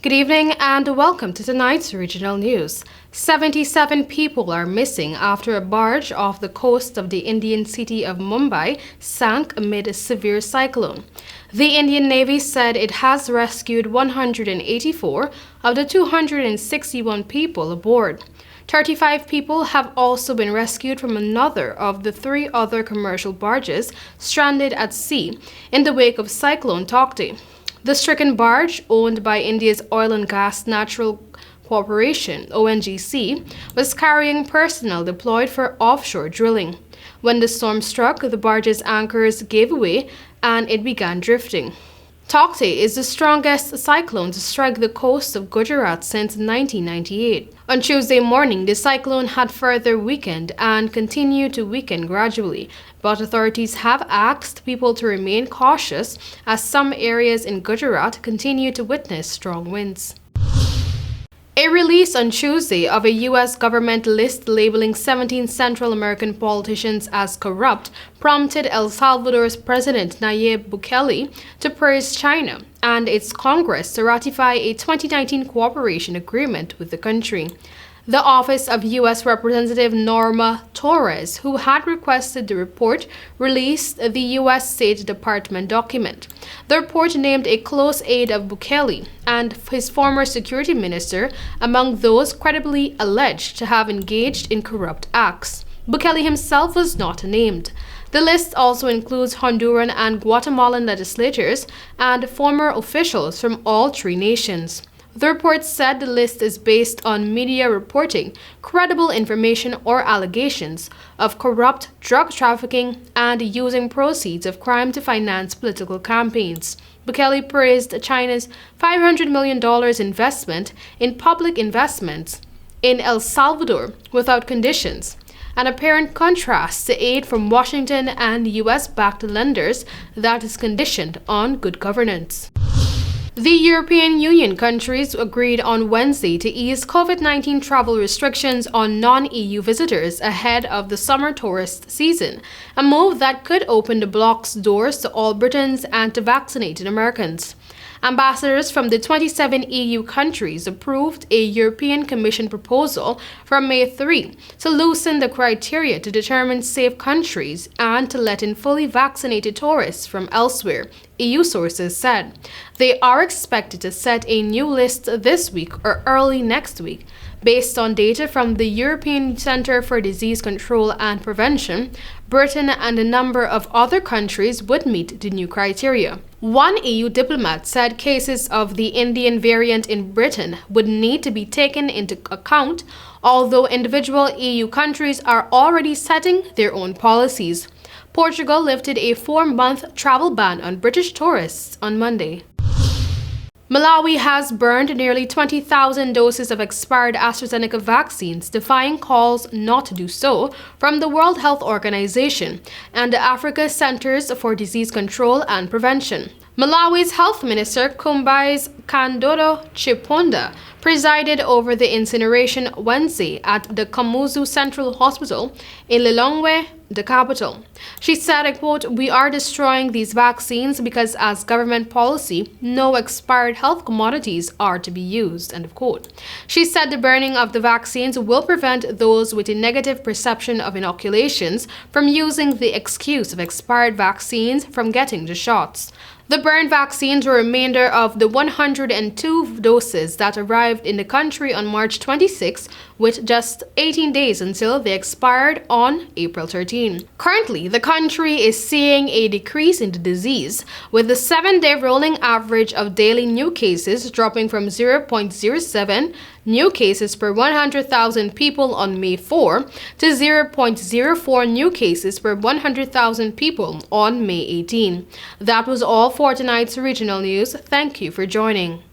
Good evening and welcome to tonight's regional news. 77 people are missing after a barge off the coast of the Indian city of Mumbai sank amid a severe cyclone. The Indian Navy said it has rescued 184 of the 261 people aboard. 35 people have also been rescued from another of the 3 other commercial barges stranded at sea in the wake of Cyclone Tauktae. The stricken barge, owned by India's Oil and Gas Natural Corporation (ONGC), was carrying personnel deployed for offshore drilling. When the storm struck, the barge's anchors gave way and it began drifting. Tauktae is the strongest cyclone to strike the coast of Gujarat since 1998. On Tuesday morning, the cyclone had further weakened and continued to weaken gradually, but authorities have asked people to remain cautious as some areas in Gujarat continue to witness strong winds. A release on Tuesday of a U.S. government list labeling 17 Central American politicians as corrupt prompted El Salvador's President Nayib Bukele to praise China and its Congress to ratify a 2019 cooperation agreement with the country. The office of U.S. Representative Norma Torres, who had requested the report, released the U.S. State Department document. The report named a close aide of Bukele and his former security minister among those credibly alleged to have engaged in corrupt acts. Bukele himself was not named. The list also includes Honduran and Guatemalan legislators and former officials from all 3 nations. The report said the list is based on media reporting, credible information or allegations of corrupt drug trafficking and using proceeds of crime to finance political campaigns. Bukele praised China's $500 million investment in public investments in El Salvador without conditions, an apparent contrast to aid from Washington and U.S.-backed lenders that is conditioned on good governance. The European Union countries agreed on Wednesday to ease COVID-19 travel restrictions on non-EU visitors ahead of the summer tourist season, a move that could open the bloc's doors to all Britons and to vaccinated Americans. Ambassadors from the 27 EU countries approved a European Commission proposal from May 3 to loosen the criteria to determine safe countries and to let in fully vaccinated tourists from elsewhere, EU sources said. They are expected to set a new list this week or early next week. Based on data from the European Centre for Disease Control and Prevention, Britain and a number of other countries would meet the new criteria. One EU diplomat said cases of the Indian variant in Britain would need to be taken into account, although individual EU countries are already setting their own policies. Portugal lifted a 4-month travel ban on British tourists on Monday. Malawi has burned nearly 20,000 doses of expired AstraZeneca vaccines, defying calls not to do so from the World Health Organization and the Africa Centers for Disease Control and Prevention. Malawi's Health Minister Kumbais Kandodo Chiponda presided over the incineration Wednesday at the Kamuzu Central Hospital in Lilongwe, the capital. She said, I quote, "We are destroying these vaccines because as government policy, no expired health commodities are to be used," end of quote. She said the burning of the vaccines will prevent those with a negative perception of inoculations from using the excuse of expired vaccines from getting the shots. The burned vaccines were a remainder of the 102 doses that arrived in the country on March 26, with just 18 days until they expired on April 13. Currently, the country is seeing a decrease in the disease, with the 7-day rolling average of daily new cases dropping from 0.07 new cases per 100,000 people on May 4 to 0.04 new cases per 100,000 people on May 18. That was all for tonight's regional news. Thank you for joining.